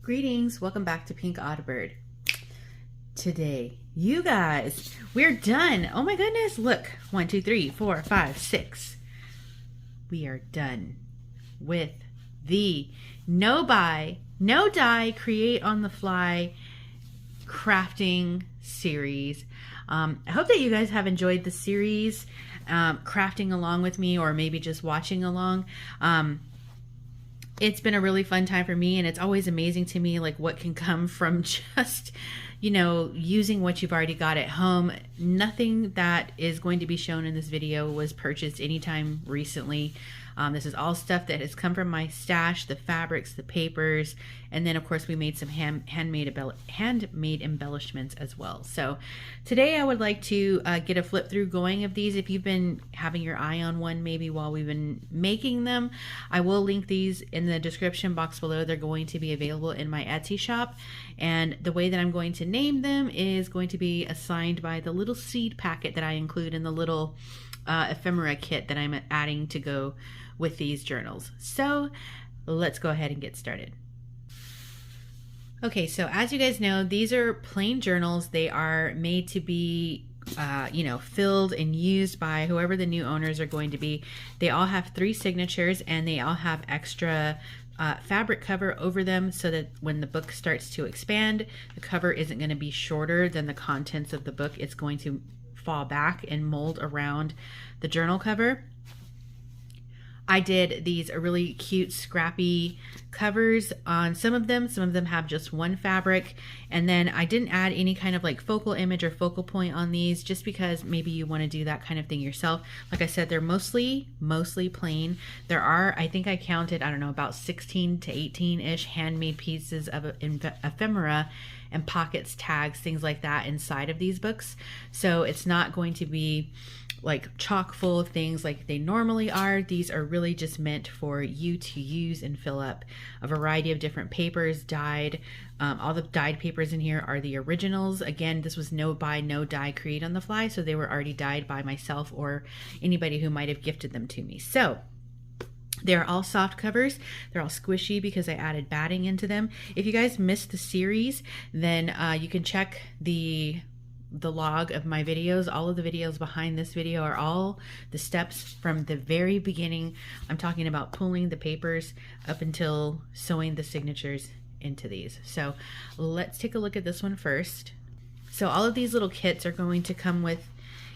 Greetings, welcome back to PinkOddBird. Today, you guys, we're done. Oh my goodness, look, 1, 2, 3, 4, 5, 6. We are done with the no buy, no dye, create on the fly crafting series. I hope that you guys have enjoyed the series, crafting along with me, or maybe just watching along. It's been a really fun time for me, and it's always amazing to me like what can come from just, you know, using what you've already got at home. Nothing that is going to be shown in this video was purchased anytime recently. This is all stuff that has come from my stash, the fabrics, the papers, and then of course we made some handmade embellishments as well. So today I would like to get a flip through going of these. If you've been having your eye on one maybe while we've been making them, I will link these in the description box below. They're going to be available in my Etsy shop, and the way that I'm going to name them is going to be assigned by the little seed packet that I include in the little ephemera kit that I'm adding to go with these journals. So let's go ahead and get started. Okay, so as you guys know, these are plain journals. They are made to be filled and used by whoever the new owners are going to be. They all have 3 signatures, and they all have extra fabric cover over them so that when the book starts to expand, the cover isn't going to be shorter than the contents of the book. It's going to fall back and mold around the journal cover. I did these really cute scrappy covers on some of them. Some of them have just one fabric, and then I didn't add any kind of like focal image or focal point on these just because maybe you want to do that kind of thing yourself. Like I said, they're mostly plain. There are, I think I counted, I don't know, about 16 to 18-ish handmade pieces of ephemera and pockets, tags, things like that inside of these books. So it's not going to be like chock full of things like they normally are. These are really just meant for you to use and fill up a variety of different papers, dyed. All the dyed papers in here are the originals. Again, this was no buy, no dye, create on the fly, so they were already dyed by myself or anybody who might have gifted them to me. So they're all soft covers. They're all squishy because I added batting into them. If you guys missed the series, then you can check the log of my videos. All of the videos behind this video are all the steps from the very beginning. I'm talking about pulling the papers up until sewing the signatures into these. So let's take a look at this one first. So all of these little kits are going to come with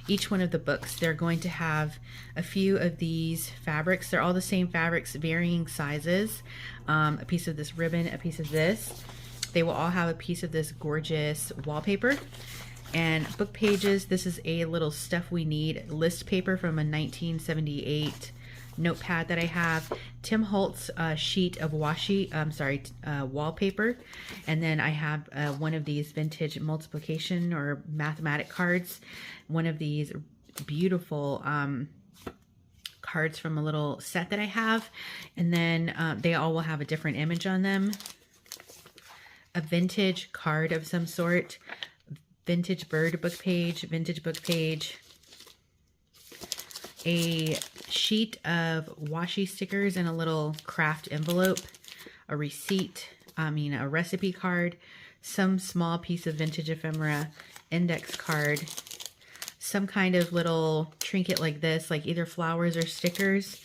each one of the books. They're going to have a few of these fabrics. They're all the same fabrics, varying sizes. A piece of this ribbon, a piece of this. They will all have a piece of this gorgeous wallpaper. And book pages. This is a little stuff we need list paper from a 1978 notepad that I have. Tim Holtz sheet of wallpaper. And then I have one of these vintage multiplication or mathematic cards. One of these beautiful cards from a little set that I have. And then they all will have a different image on them. A vintage card of some sort. Vintage bird book page, vintage book page, a sheet of washi stickers in a little craft envelope, a receipt, a recipe card, some small piece of vintage ephemera, index card, some kind of little trinket like this, like either flowers or stickers,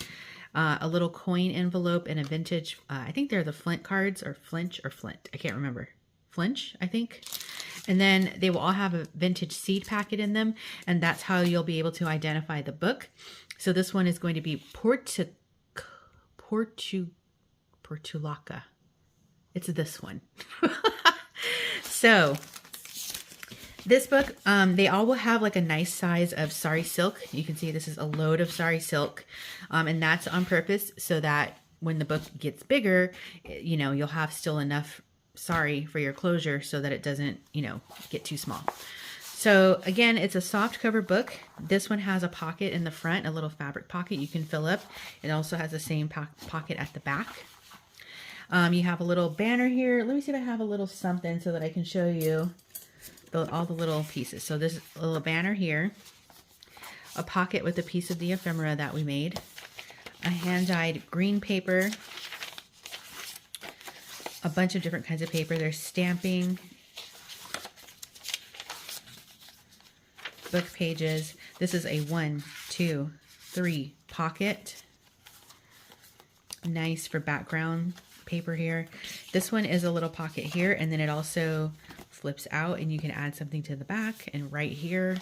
a little coin envelope, and a vintage, I think they're the Flint cards, or Flinch or Flint, I can't remember. Flinch, I think. And then they will all have a vintage seed packet in them, and that's how you'll be able to identify the book. So this one is going to be Portulaca. It's this one. So this book, they all will have like a nice size of sari silk. You can see this is a load of sari silk, and that's on purpose so that when the book gets bigger, you know, you'll have still enough sari for your closure so that it doesn't, get too small. So again, it's a soft cover book. This one has a pocket in the front, a little fabric pocket you can fill up. It also has the same pocket at the back. You have a little banner here. Let me see if I have a little something so that I can show you all the little pieces. So this little banner here, a pocket with a piece of the ephemera that we made, a hand-dyed green paper, a bunch of different kinds of paper. There's stamping, book pages. This is a 1, 2, 3 pocket. Nice for background paper here. This one is a little pocket here, and then it also flips out and you can add something to the back. And right here,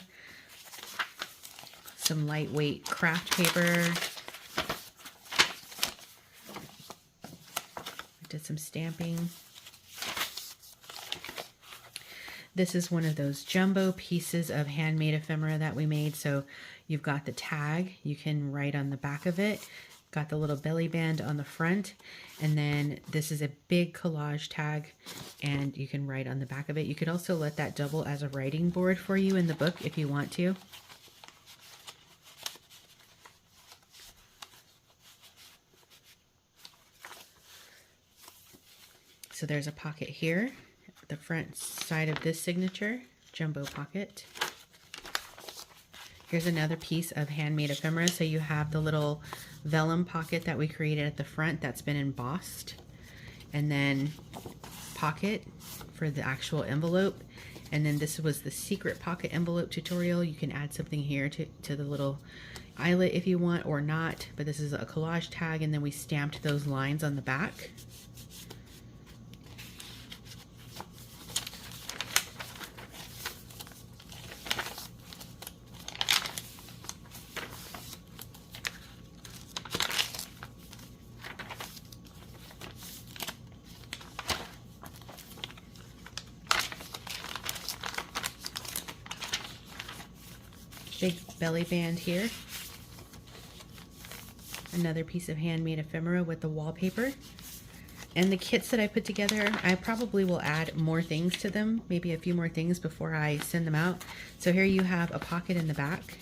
some lightweight craft paper. I did some stamping. This is one of those jumbo pieces of handmade ephemera that we made. So you've got the tag, you can write on the back of it. Got the little belly band on the front, and then this is a big collage tag, and you can write on the back of it. You could also let that double as a writing board for you in the book if you want to. So there's a pocket here, the front side of this signature, jumbo pocket. Here's another piece of handmade ephemera. So you have the little vellum pocket that we created at the front that's been embossed. And then pocket for the actual envelope. And then this was the secret pocket envelope tutorial. You can add something here to the little eyelet if you want or not. But this is a collage tag, and then we stamped those lines on the back. Big belly band here. Another piece of handmade ephemera with the wallpaper. And the kits that I put together, I probably will add more things to them, maybe a few more things before I send them out. So here you have a pocket in the back,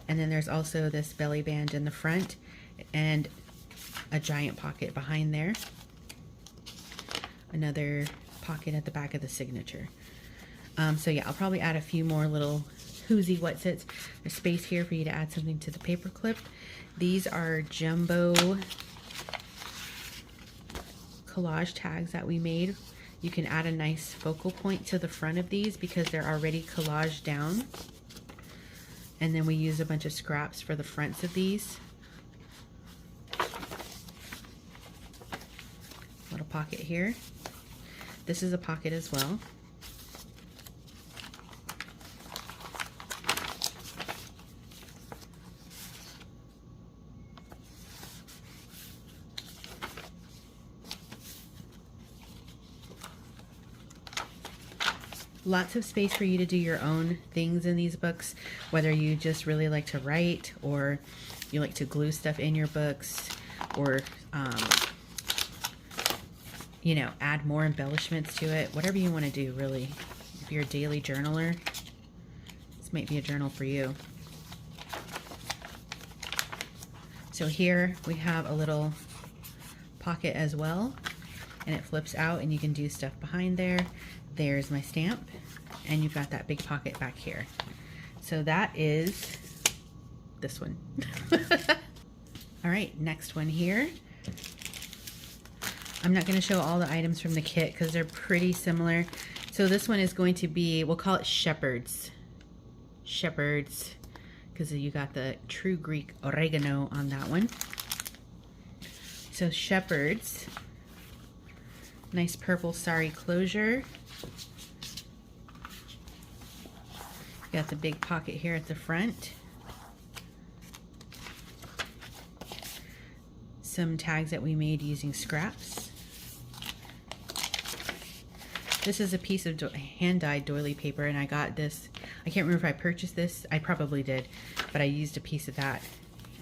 and then there's also this belly band in the front, and a giant pocket behind there. Another pocket at the back of the signature. So yeah, I'll probably add a few more little whoozy whatsits. There's space here for you to add something to the paper clip. These are jumbo collage tags that we made. You can add a nice focal point to the front of these because they're already collaged down. And then we use a bunch of scraps for the fronts of these. Little pocket here. This is a pocket as well. Lots of space for you to do your own things in these books, whether you just really like to write, or you like to glue stuff in your books, or you know, add more embellishments to it. Whatever you want to do, really. If you're a daily journaler, this might be a journal for you. So here we have a little pocket as well, and it flips out and you can do stuff behind there. There's my stamp, and you've got that big pocket back here. So that is this one. All right, next one here. I'm not going to show all the items from the kit because they're pretty similar. So this one is going to be, we'll call it Shepherds. Shepherds, because you got the true Greek oregano on that one. So Shepherds. Nice purple sari closure. Got the big pocket here at the front. Some tags that we made using scraps. This is a piece of hand-dyed doily paper, and I got this. I can't remember if I purchased this. I probably did, but I used a piece of that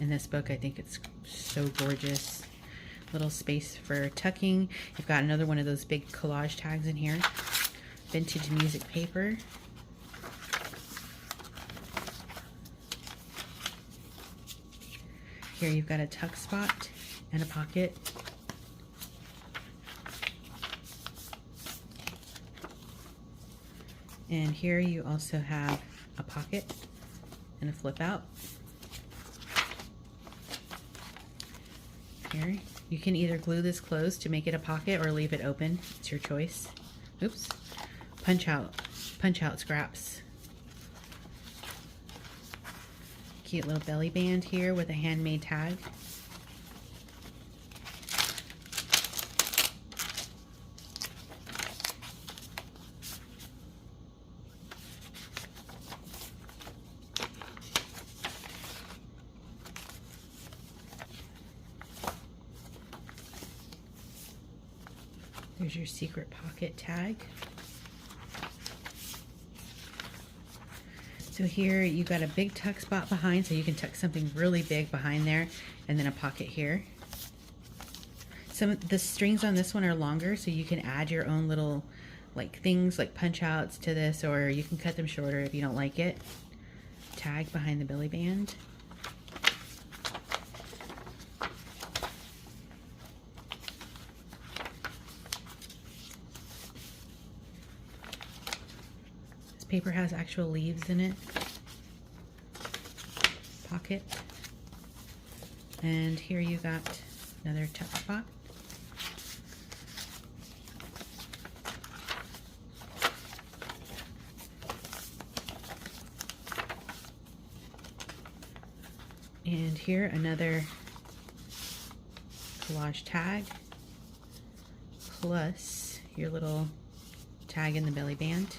in this book. I think it's so gorgeous. Little space for tucking. You've got another one of those big collage tags in here. Vintage music paper. Here you've got a tuck spot and a pocket. And here you also have a pocket and a flip out. Here You can either glue this closed to make it a pocket or leave it open. It's your choice. Oops. Punch out scraps. Cute little belly band here with a handmade tag. There's your secret pocket tag. So here you got a big tuck spot behind, so you can tuck something really big behind there, and then a pocket here. Some of the strings on this one are longer, so you can add your own little like things like punch outs to this, or you can cut them shorter if you don't like it. Tag behind the belly band. Paper has actual leaves in it. Pocket. And here you got another tuck spot. And here another collage tag, plus your little tag in the belly band.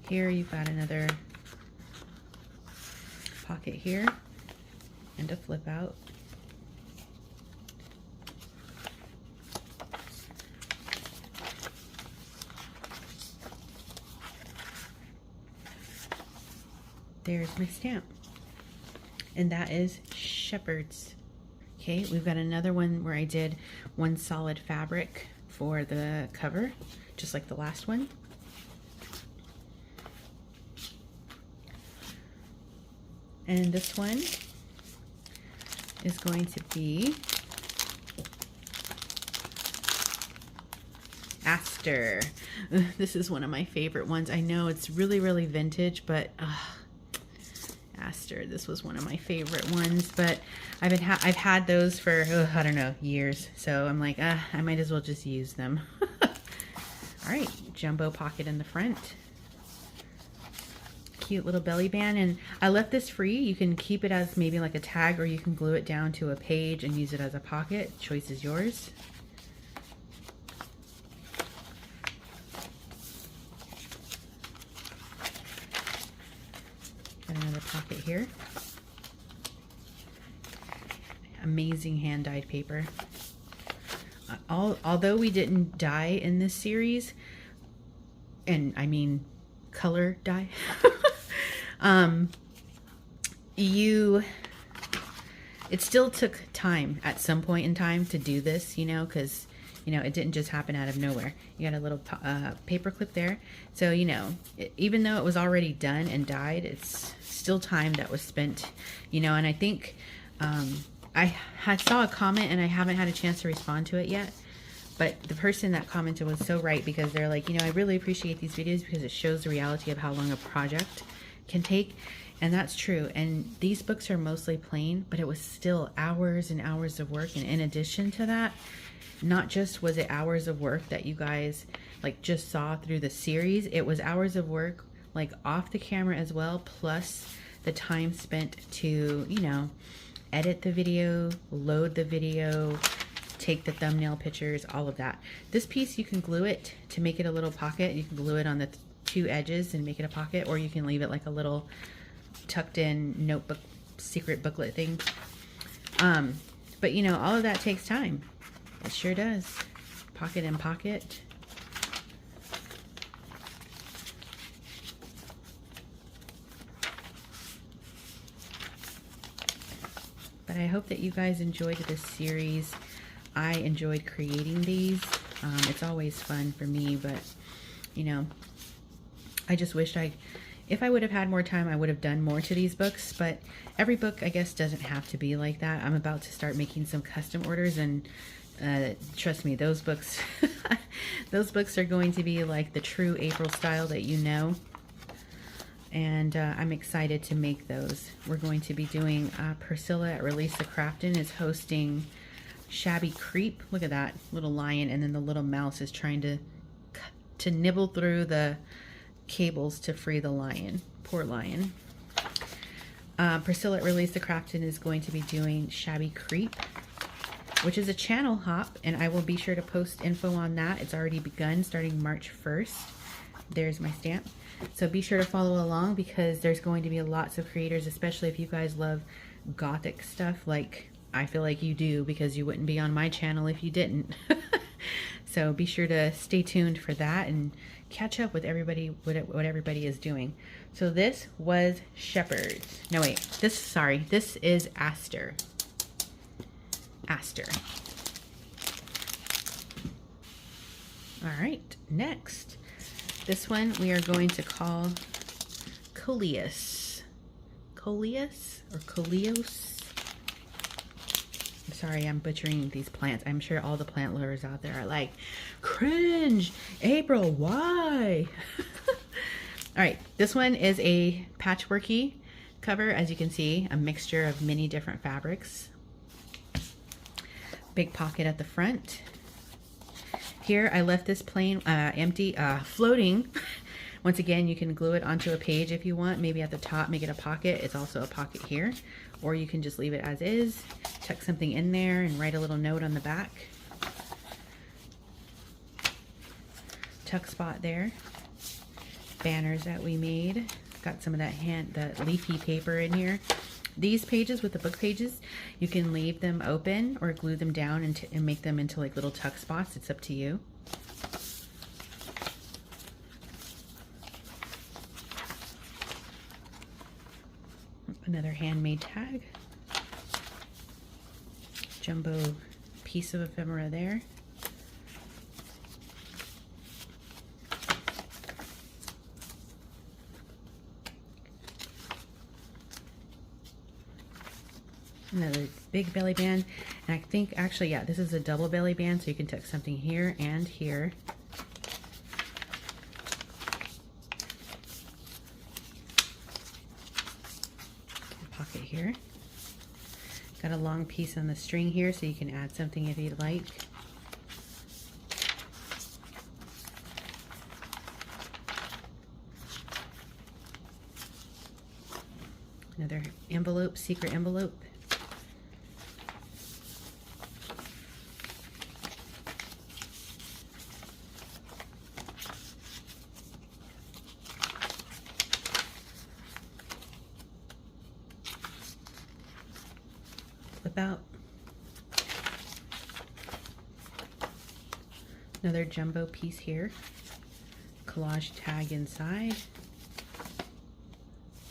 Here you've got another pocket here and a flip out. There's my stamp. And that is Shepherd's. Okay, we've got another one where I did one solid fabric for the cover, just like the last one. And this one is going to be Aster. This is one of my favorite ones. I know it's really, really vintage, but Aster, this was one of my favorite ones. But I've had those for, I don't know, years. So I'm like, I might as well just use them. All right, jumbo pocket in the front. Cute little belly band, and I left this free. You can keep it as maybe like a tag, or you can glue it down to a page and use it as a pocket. Choice is yours. Got another pocket here. Amazing hand-dyed paper. Although we didn't dye in this series, and I mean color dye, it still took time at some point in time to do this, you know, because, you know, it didn't just happen out of nowhere. You got a little paper clip there. So, you know, even though it was already done and dyed, it's still time that was spent, you know. And I think I saw a comment and I haven't had a chance to respond to it yet. But the person that commented was so right, because they're like, you know, I really appreciate these videos because it shows the reality of how long a project can take. And that's true. And these books are mostly plain, but it was still hours and hours of work. And in addition to that, not just was it hours of work that you guys like just saw through the series, it was hours of work like off the camera as well, plus the time spent to, you know, edit the video, load the video, take the thumbnail pictures, all of that. This piece, you can glue it to make it a little pocket. You can glue it on the two edges and make it a pocket, or you can leave it like a little tucked in notebook, secret booklet thing. But you know, all of that takes time. It sure does. Pocket in pocket. But I hope that you guys enjoyed this series. I enjoyed creating these. It's always fun for me, but you know, I just wished if I would have had more time, I would have done more to these books. But every book, I guess, doesn't have to be like that. I'm about to start making some custom orders, and trust me, those books, those books are going to be like the true April style that you know. and I'm excited to make those. We're going to be doing Priscilla at Release the Craftin is hosting Shabby Creep. Look at that little lion, and then the little mouse is trying to nibble through the cables to free the lion. Poor lion. Priscilla at Release the Craftin is going to be doing Shabby Creep, which is a channel hop, and I will be sure to post info on that. It's already begun starting March 1st. There's my stamp. So be sure to follow along, because there's going to be lots of creators, especially if you guys love gothic stuff like I feel like you do, because you wouldn't be on my channel if you didn't. So be sure to stay tuned for that and catch up with everybody, what everybody is doing. So this was Shepherd's. No, wait, this is Aster. Aster. All right, next. This one we are going to call Coleus. Coleus or Coleos? I'm sorry, I'm butchering these plants. I'm sure all the plant lovers out there are like, cringe, April, why? All right, this one is a patchworky cover. As you can see, a mixture of many different fabrics. Big pocket at the front. Here, I left this plain empty, floating. Once again, you can glue it onto a page if you want. Maybe at the top, make it a pocket. It's also a pocket here. Or you can just leave it as is, tuck something in there, and write a little note on the back. Tuck spot there. Banners that we made. Got some of that the leafy paper in here. These pages with the book pages, you can leave them open or glue them down and make them into like little tuck spots. It's up to you. Another handmade tag. Jumbo piece of ephemera there. Another big belly band, and I think actually, yeah, this is a double belly band, so you can tuck something here and here. Pocket here. Got a long piece on the string here, so you can add something if you'd like. Another envelope, secret envelope. Flip out. Another jumbo piece here. Collage tag inside.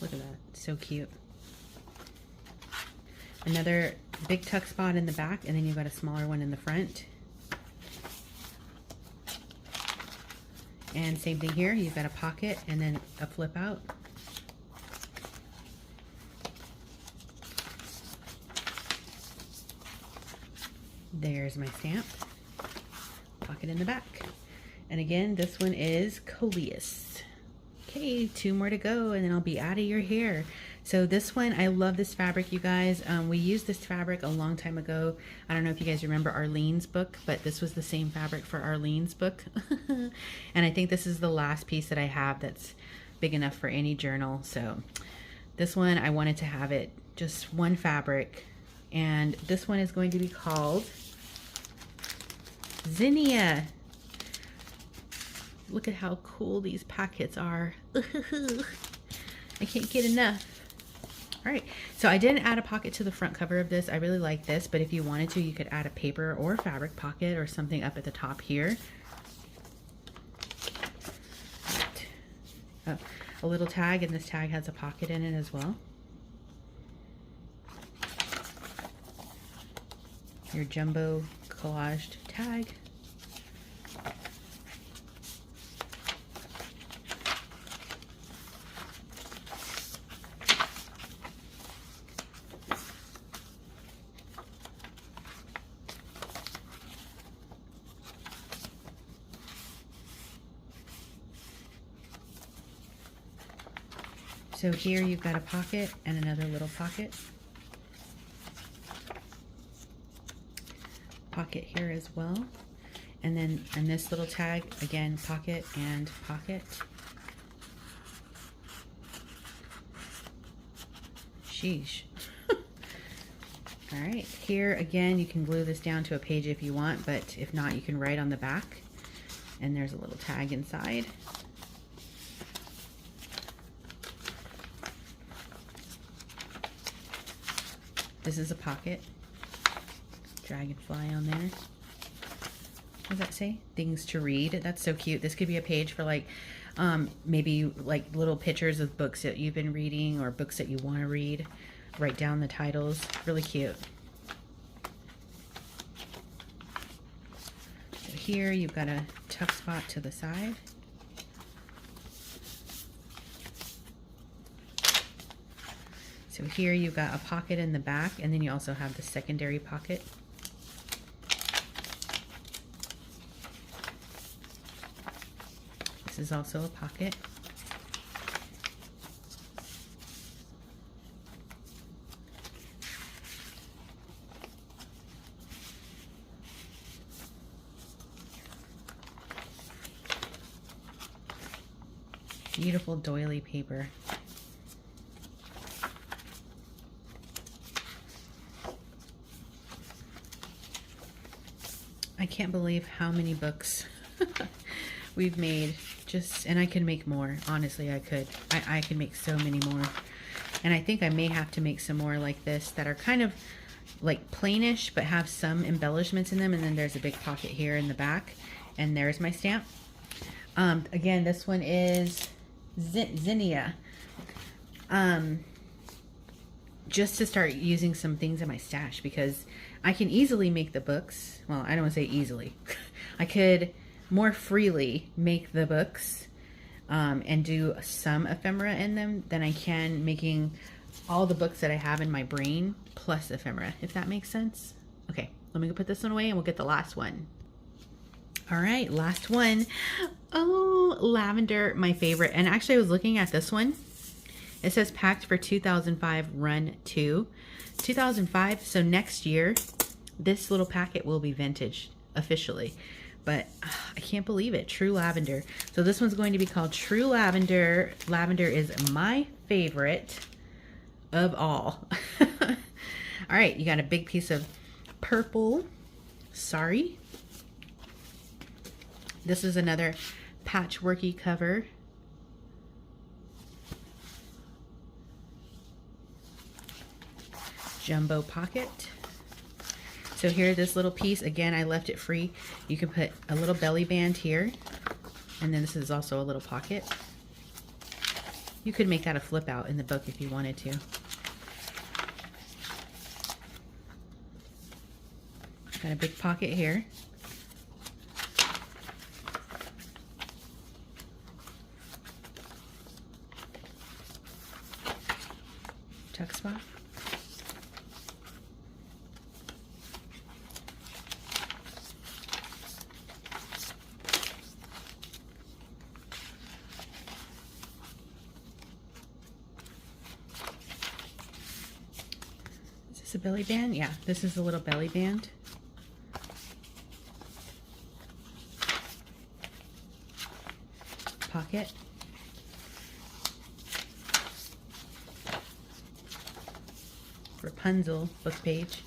Look at that, so cute. Another big tuck spot in the back, and then you've got a smaller one in the front. And same thing here, you've got a pocket and then a flip out. There's my stamp. Pocket in the back. And again, this one is Coleus. Okay, 2 more to go and then I'll be out of your hair. So this one, I love this fabric, you guys. We used this fabric a long time ago. I don't know if you guys remember Arlene's book, but this was the same fabric for Arlene's book. And I think this is the last piece that I have that's big enough for any journal. So this one, I wanted to have it just one fabric. And this one is going to be called Zenia. Look at how cool these packets are. I can't get enough. All right, so I didn't add a pocket to the front cover of this. I really like this, but if you wanted to, you could add a paper or fabric pocket or something up at the top here. Oh, a little tag, and this tag has a pocket in it as well. Your jumbo collaged tag. So here you've got a pocket and another little pocket. Pocket here as well. And then in this little tag, again, pocket and pocket. Sheesh. All right, here again, you can glue this down to a page if you want, but if not, you can write on the back. And there's a little tag inside. This is a pocket. Dragonfly on there. What does that say? Things to read. That's so cute. This could be a page for like maybe like little pictures of books that you've been reading or books that you want to read. Write down the titles. Really cute. So here you've got a tuck spot to the side. So here you've got a pocket in the back, and then you also have the secondary pocket. This is also a pocket. Beautiful doily paper. I can't believe how many books we've made. And I can make more. Honestly, I could. I can make so many more. And I think I may have to make some more like this that are kind of like plainish, but have some embellishments in them. And then there's a big pocket here in the back. And there's my stamp. Again, this one is Zenia. Just to start using some things in my stash, because I can easily make the books. Well, I don't want to say easily. I could more freely make the books and do some ephemera in them than I can making all the books that I have in my brain plus ephemera, if that makes sense. Okay, let me go put this one away and we'll get the last one. All right, last one. Oh, Lavender, my favorite. And actually I was looking at this one. It says packed for 2005 run 2. 2005, so next year, this little packet will be vintage officially. But I can't believe it. True Lavender. So this one's going to be called True Lavender. Lavender is my favorite of all. All right, you got a big piece of purple. Sorry. This is another patchworky cover. Jumbo pocket. So here, this little piece, again, I left it free. You can put a little belly band here, and then this is also a little pocket. You could make that a flip out in the book if you wanted to. Got a big pocket here. Tuck spot. A belly band? Yeah, this is a little belly band. Pocket. Rapunzel book page.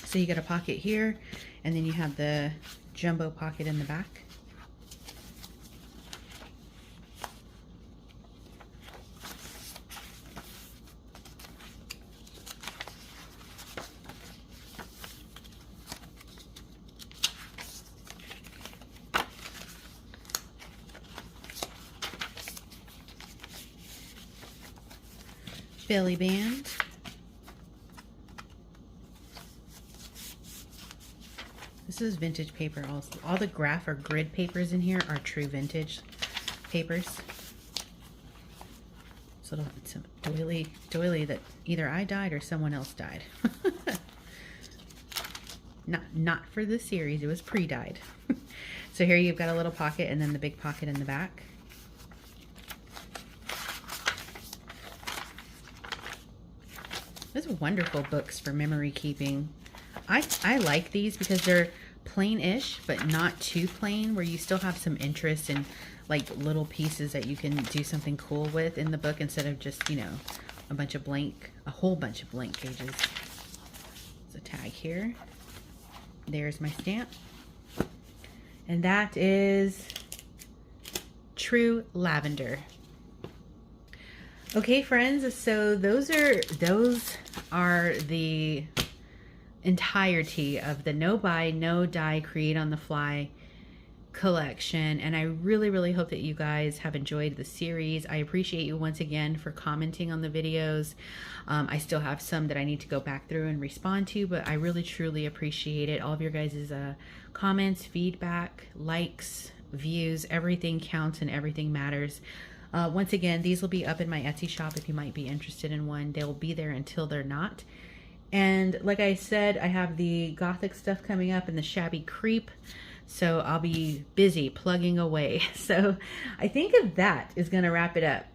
So you got a pocket here, and then you have the jumbo pocket in the back. Belly band. This is vintage paper also. All the graph or grid papers in here are true vintage papers. So it's a doily that either I died or someone else died. Not for the series, it was pre-dyed. So here you've got a little pocket and then the big pocket in the back. Those are wonderful books for memory keeping. I like these because they're plain-ish, but not too plain, where you still have some interest in like little pieces that you can do something cool with in the book instead of just, you know, a whole bunch of blank pages. There's a tag here. There's my stamp. And that is True Lavender. Okay, friends, so those are the entirety of the no buy, no die, create on the fly collection, and I really hope that you guys have enjoyed the series. I appreciate you once again for commenting on the videos. I still have some that I need to go back through and respond to, but I really truly appreciate it. All of your guys' comments, feedback, likes, views, everything counts and everything matters. Once again, these will be up in my Etsy shop if you might be interested in one. They will be there until they're not. And like I said, I have the Gothic stuff coming up and the Shabby Creep. So I'll be busy plugging away. So I think that is going to wrap it up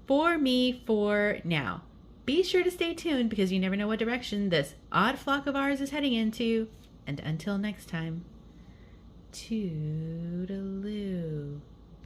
for me for now. Be sure to stay tuned because you never know what direction this odd flock of ours is heading into. And until next time, toodaloo.